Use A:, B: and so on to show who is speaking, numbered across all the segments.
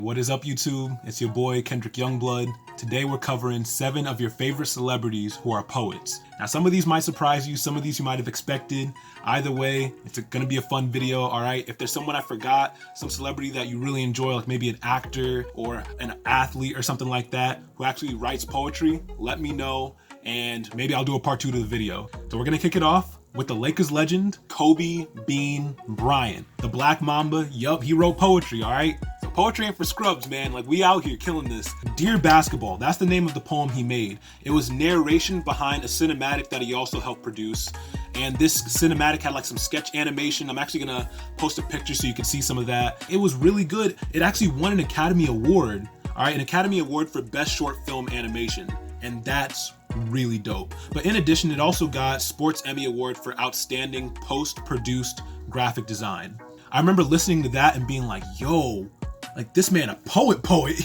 A: What is up, YouTube? It's your boy Kendrick Youngblood. Today we're covering 7 of your favorite celebrities who are poets. Now some of these might surprise you, some of these you might have expected. Either way, it's gonna be a fun video, alright? If there's someone I forgot, some celebrity that you really enjoy, like maybe an actor or an athlete or something like that, who actually writes poetry, let me know and maybe I'll do a part 2 to the video. So we're gonna kick it off with the Lakers legend, Kobe Bean Bryant. The Black Mamba, yup, he wrote poetry, alright? So poetry ain't for scrubs, man. Like, we out here killing this. Dear Basketball, that's the name of the poem he made. It was narration behind a cinematic that he also helped produce. And this cinematic had like some sketch animation. I'm actually gonna post a picture so you can see some of that. It was really good. It actually won an Academy Award, alright? An Academy Award for Best Short Film Animation. And that's really dope. But in addition, it also got Sports Emmy Award for Outstanding Post-Produced Graphic Design. I remember listening to that and being like, yo, like this man a poet.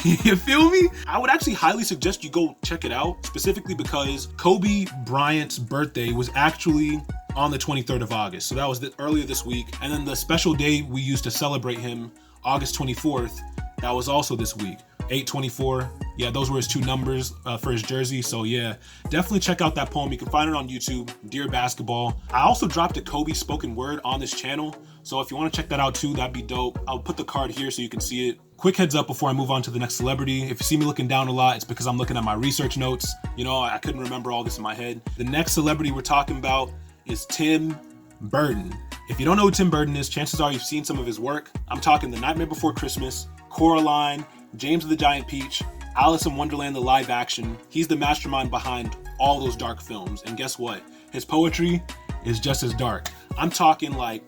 A: You feel me? I would actually highly suggest you go check it out, specifically because Kobe Bryant's birthday was actually on the 23rd of August. So that was earlier this week. And then the special day we used to celebrate him, August 24th, that was also this week. 824, yeah, those were his 2 numbers for his jersey. So yeah, definitely check out that poem. You can find it on YouTube, Dear Basketball. I also dropped a Kobe spoken word on this channel, so if you want to check that out too, that'd be dope. I'll put the card here so you can see it. Quick heads up before I move on to the next celebrity. If you see me looking down a lot, it's because I'm looking at my research notes. You know, I couldn't remember all this in my head. The next celebrity we're talking about is Tim Burton. If you don't know who Tim Burton is, chances are you've seen some of his work. I'm talking The Nightmare Before Christmas, Coraline, James and the Giant Peach, Alice in Wonderland, the live action. He's the mastermind behind all those dark films. And guess what? His poetry is just as dark. I'm talking like,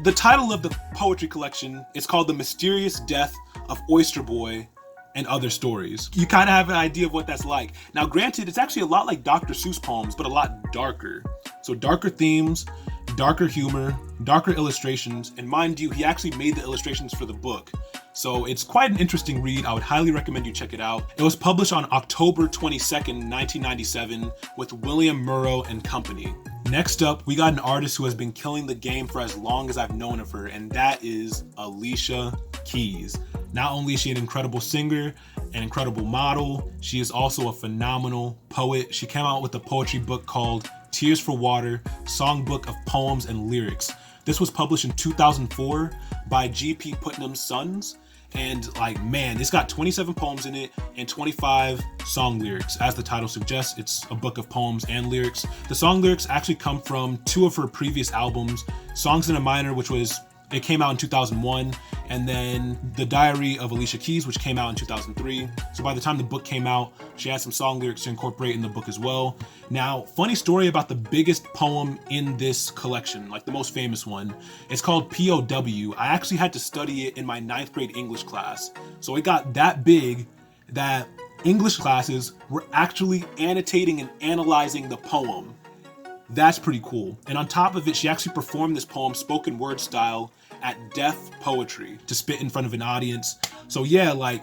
A: the title of the poetry collection is called The Mysterious Death of Oyster Boy and Other Stories. You kind of have an idea of what that's like. Now granted, it's actually a lot like Dr. Seuss poems, but a lot darker. So darker themes, darker humor, darker illustrations, and mind you, he actually made the illustrations for the book. So it's quite an interesting read. I would highly recommend you check it out. It was published on October 22nd, 1997 with William Murrow and Company. Next up, we got an artist who has been killing the game for as long as I've known of her, and that is Alicia Keys. Not only is she an incredible singer, an incredible model, she is also a phenomenal poet. She came out with a poetry book called Tears for Water, Songbook of Poems and Lyrics. This was published in 2004 by G.P. Putnam's Sons. And like, man, it's got 27 poems in it and 25 song lyrics. As the title suggests, it's a book of poems and lyrics. The song lyrics actually come from 2 of her previous albums, Songs in a Minor, it came out in 2001, and then The Diary of Alicia Keys, which came out in 2003. So by the time the book came out, she had some song lyrics to incorporate in the book as well. Now, funny story about the biggest poem in this collection, like the most famous one. It's called POW. I actually had to study it in my 9th grade English class. So it got that big that English classes were actually annotating and analyzing the poem. That's pretty cool. And on top of it, she actually performed this poem spoken word style at Deaf Poetry to spit in front of an audience. So yeah, like,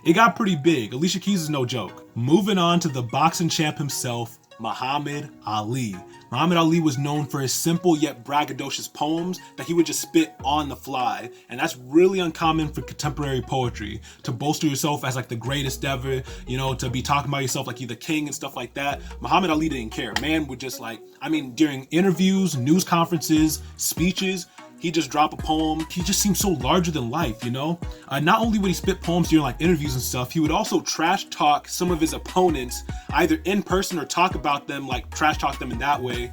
A: it got pretty big. Alicia Keys is no joke. Moving on to the boxing champ himself, Muhammad Ali. Muhammad Ali was known for his simple yet braggadocious poems that he would just spit on the fly. And that's really uncommon for contemporary poetry, to bolster yourself as like the greatest ever, you know, to be talking about yourself like you're the king and stuff like that. Muhammad Ali didn't care. Man would just like, during interviews, news conferences, speeches, he just drop a poem. He just seemed so larger than life, you know? Not only would he spit poems during like interviews and stuff, he would also trash talk some of his opponents, either in person or talk about them, like trash talk them in that way,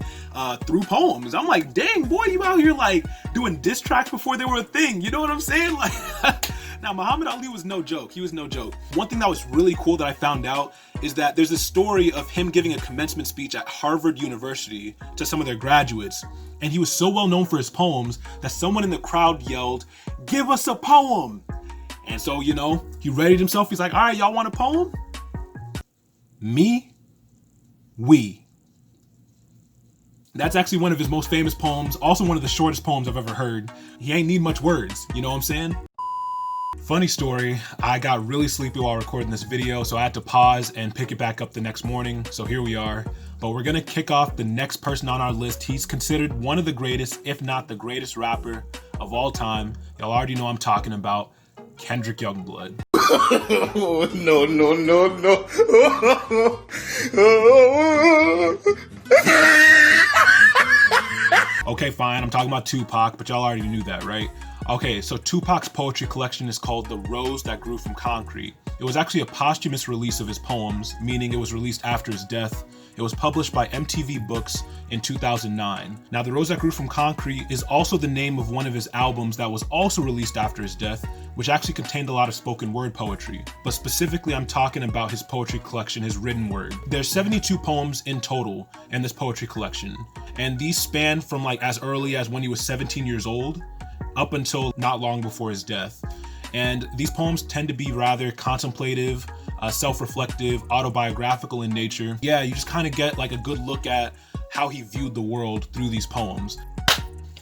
A: through poems. I'm like, dang, boy, you out here like doing diss tracks before they were a thing. You know what I'm saying? Like, now Muhammad Ali was no joke. He was no joke. One thing that was really cool that I found out is that there's a story of him giving a commencement speech at Harvard University to some of their graduates. And he was so well known for his poems that someone in the crowd yelled, "Give us a poem." And so, you know, he readied himself. He's like, all right, y'all want a poem? Me, we. That's actually one of his most famous poems. Also one of the shortest poems I've ever heard. He ain't need much words. You know what I'm saying? Funny story, I got really sleepy while recording this video, so I had to pause and pick it back up the next morning. So here we are. But we're gonna kick off the next person on our list. He's considered one of the greatest, if not the greatest rapper of all time. Y'all already know I'm talking about Kendrick Youngblood.
B: Oh, no, no, no, no.
A: Okay, fine, I'm talking about Tupac, but y'all already knew that, right? Okay, so Tupac's poetry collection is called The Rose That Grew From Concrete. It was actually a posthumous release of his poems, meaning it was released after his death. It was published by MTV Books in 2009. Now, The Rose That Grew From Concrete is also the name of one of his albums that was also released after his death, which actually contained a lot of spoken word poetry. But specifically, I'm talking about his poetry collection, his written word. There's 72 poems in total in this poetry collection, and these span from like as early as when he was 17 years old up until not long before his death. And these poems tend to be rather contemplative, self-reflective, autobiographical in nature. Yeah, you just kind of get like a good look at how he viewed the world through these poems.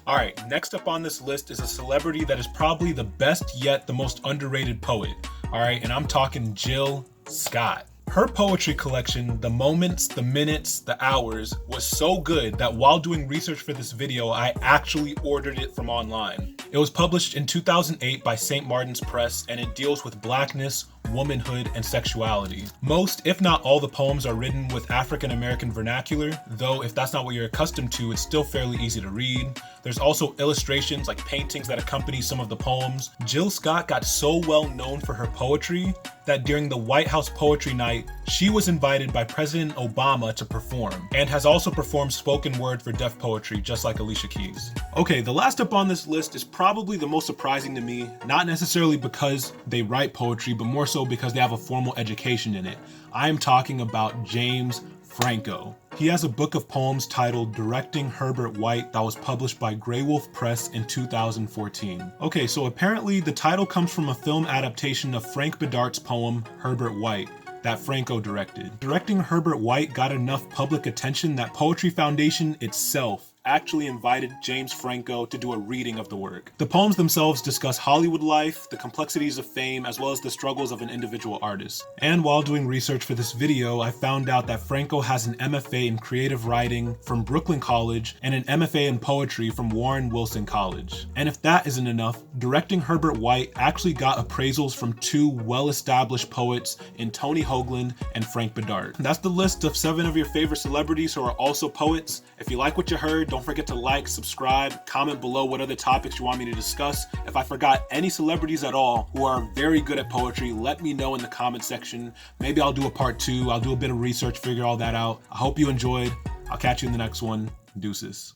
A: All right, next up on this list is a celebrity that is probably the best yet the most underrated poet. All right, and I'm talking Jill Scott. Her poetry collection, The Moments, The Minutes, The Hours, was so good that while doing research for this video, I actually ordered it from online. It was published in 2008 by St. Martin's Press, and it deals with blackness, womanhood, and sexuality. Most, if not all, the poems are written with African American vernacular, though if that's not what you're accustomed to, it's still fairly easy to read. There's also illustrations like paintings that accompany some of the poems. Jill Scott got so well known for her poetry that during the White House Poetry Night, she was invited by President Obama to perform, and has also performed spoken word for deaf poetry, just like Alicia Keys. Okay, the last up on this list is probably the most surprising to me, not necessarily because they write poetry, but more so because they have a formal education in it. I am talking about James Franco. He has a book of poems titled Directing Herbert White that was published by Grey Wolf Press in 2014. Okay, so apparently the title comes from a film adaptation of Frank Bidart's poem Herbert White that Franco directed. Directing Herbert White got enough public attention that Poetry Foundation itself actually invited James Franco to do a reading of the work. The poems themselves discuss Hollywood life, the complexities of fame, as well as the struggles of an individual artist. And while doing research for this video, I found out that Franco has an MFA in creative writing from Brooklyn College and an MFA in poetry from Warren Wilson College. And if that isn't enough, Directing Herbert White actually got appraisals from two well-established poets in Tony Hoagland and Frank Bidart. That's the list of 7 of your favorite celebrities who are also poets. If you like what you heard, don't forget to like, subscribe, comment below what other topics you want me to discuss. If I forgot any celebrities at all who are very good at poetry, let me know in the comment section. Maybe I'll do a part 2. I'll do a bit of research, figure all that out. I hope you enjoyed. I'll catch you in the next one. Deuces.